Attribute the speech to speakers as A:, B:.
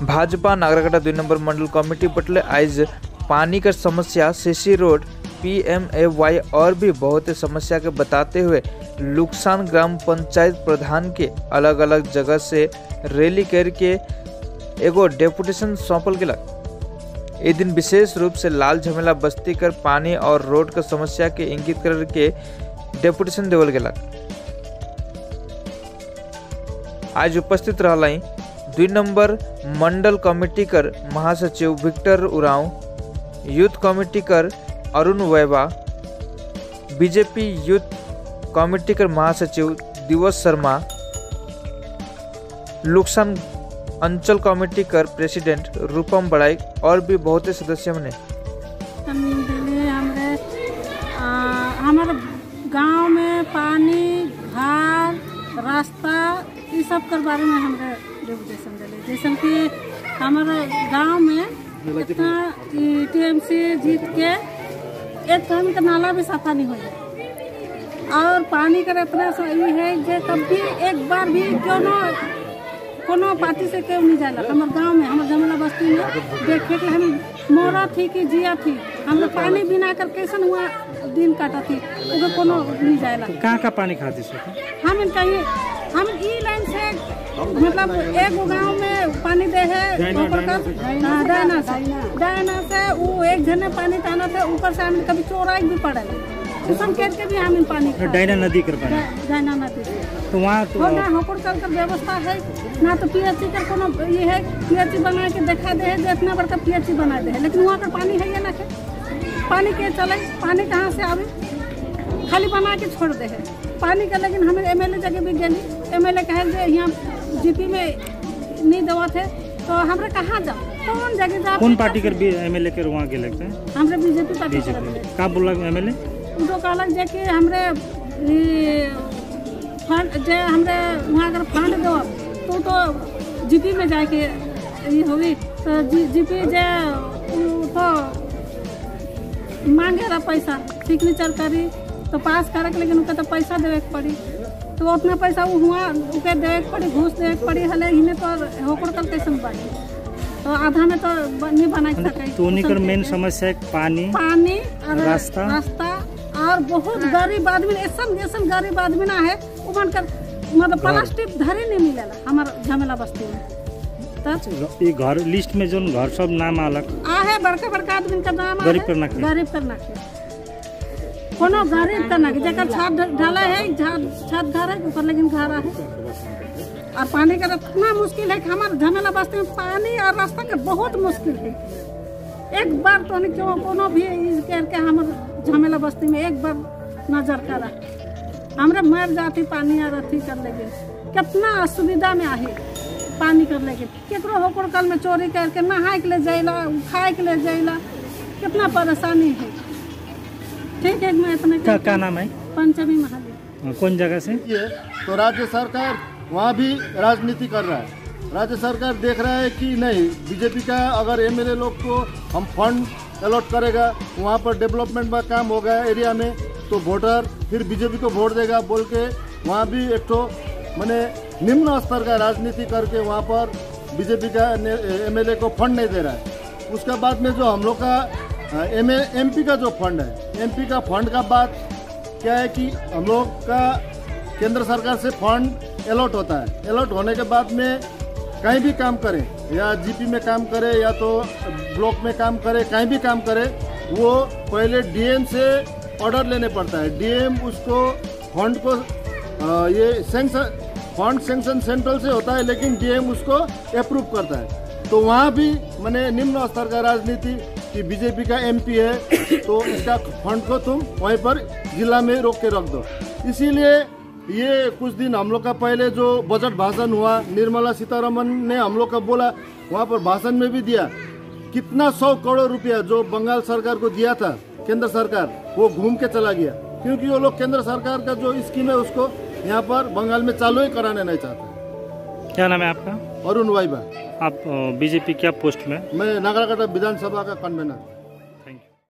A: Bhajpa Nagrakata 2 number मंडल committee बटले आज पानी का समस्या, सीसी रोड, PMAY और भी बहुत समस्या के बताते हुए लुक्सान ग्राम पंचायत प्रधान के अलग अलग जगह से रैली करके एगो डेपुटेशन सौंपल गेला। ए दिन विशेष रूप से लाल झमेला बस्ती कर पानी और रोड का समस्या के इंगित करके डेपुटेशन देवल गेला। आज उपस्थित रहलाई 2 नंबर मंडल कमिटी कर महासचिव विक्टर उरांव, यूथ कमिटी कर अरुण वैभा, बीजेपी यूथ कमिटी कर महासचिव दिवस शर्मा, लुक्सान अंचल कमिटी कर प्रेसिडेंट रूपम बड़ाई और भी बहुत से सदस्य ने
B: हमारे गांव में पानी, घर, रास्ता ये सब के बारे में हमारे डेपुटेशन दिले। जैसे कि हमारे गांव में इतना TMC जीत के एक टाइम का नाला भी सफा नहीं हो जाए और पानी का इतना सही है कि कभी एक बार भी कोनो पार्टी से क्यों नहीं जाला। हमारे गांव में, हमारे जमला बस्ती में देखे कि हम मोरा थी कि जिया थी, हम पानी बिना कर कैसन हुआ दिन काटा थी, उधर कोनो नहीं जाएला।
C: कहाँ का पानी खाती से
B: हम कहीं हम ई लाइन से मतलब एक गांव में पानी दे है डायना से वो एक जने पानी ताना थे, ऊपर से हमें कभी चोराई भी पड़े के भी हमें पानी
C: डायना नदी कर पानी,
B: डायना नदी
C: तो वहाँ तो
B: ना होकर चल कर व्यवस्था है ना, तो PHC का कोनो ये है PHC बना के दिखा दे है जो इतना बड़का PHC बना दे है, लेकिन वहाँ का पानी है या ना है, पानी के चले, पानी कहाँ से आवे, खाली बना के छोड़ दे है पानी का। लेकिन हमें MLA जगह भी गली, MLA कहे यहाँ GP में नहीं दवा थे तो हमारे कहाँ जाओ, कौन जगह जाओ।
C: कौन पार्टी कर MLA के वहाँ के लगते हैं?
B: हमारे BJP पार्टी
C: का बोला MLA
B: उनको कहलक जे कि हमरे फंड जे हमरे वहाँ अगर फंड दो तो GP में जाके ये होगी, तो GP जे तो मांगेगा पैसा सिग्नेचर करी तो पास करे, लेकिन उनका तो पैसा देवे के पड़ी, तो उतना पैसा वो हुआ उनके देवे के पड़ी, घूस देवे के पड़ी, हले इन्हें तो होकर कल कैसे बनी, तो आधा में तो नहीं बना सके।
C: तो उनकर मेन समस्या है पानी
B: और
C: रास्ता
B: और बहुत गरीब आदमी ऐसा गरीब आदमी ना है कर मतलब प्लास्टिक धरे नहीं मिलेला हमारे झमेला बस्ती में।
C: ये घर लिस्ट में जो घर सब नाम अलग
B: है, बड़का आदमी का नाम
C: गरीब
B: करना के कोनो गरीब करना के जगह छत ढाला है, छत घर है ऊपर, लेकिन घर है और पानी का इतना मुश्किल है कि हमारे झमेला बस्ती में पानी और रास्ता का बहुत मुश्किल है। एक बार तो नहीं क्यों कोनो भी करके हमारे झमेला बस्ती में एक बार नजर करा, हमारे मर जाती पानी और अथी कर लेगे, कितना असुविधा में आहे पानी कर लेके, केकरो होकर कल में चोरी करके नहाए के ले जाइला, खाए के ले जाइला, कितना परेशानी है। ठीक है, मैं इतना
C: क्या नाम है?
B: पंचमी महादेव।
C: कौन जगह से?
D: तो राज्य सरकार वहाँ भी राजनीति कर रहा है, राज्य सरकार देख रहा है कि नहीं BJP का अगर MLA लोग को हम फंड अलॉट करेगा, वहाँ पर डेवलपमेंट में काम होगा एरिया में, तो वोटर फिर BJP को वोट देगा बोल के वहाँ भी एक तो मैंने निम्न स्तर का राजनीति करके वहाँ पर BJP का MLA को फंड नहीं दे रहा है। उसके बाद में जो हम लोग का MP का जो फंड है, MP का फंड का बात क्या है कि हम लोग का केंद्र सरकार से फंड अलॉट होता है, अलॉट होने के बाद में कहीं भी काम करें, या GP में काम करे या तो ब्लॉक में काम करे, कहीं भी काम करे, वो पहले DM से ऑर्डर लेने पड़ता है। DM उसको फंड को ये फंड सेंक्शन सेंट्रल से होता है, लेकिन DM उसको अप्रूव करता है। तो वहाँ भी मैंने निम्न स्तर का राजनीति कि BJP का MP है तो इसका फंड को तुम वहीं पर जिला में रोक के रख दो। इसीलिए ये कुछ दिन हम लोग का पहले जो बजट भाषण हुआ, निर्मला सीतारमन ने हम लोग का बोला, वहाँ पर भाषण में भी दिया कितना 100 करोड़ रुपया जो बंगाल सरकार को दिया था केंद्र सरकार, वो घूम के चला गया, क्योंकि वो लोग केंद्र सरकार का जो स्कीम है उसको यहाँ पर बंगाल में चालू ही कराने नहीं चाहते।
C: क्या नाम है आपका?
D: अरुण वैभा।
C: आप BJP क्या पोस्ट में?
D: मैं नागराकाटा विधानसभा का कन्वेनर।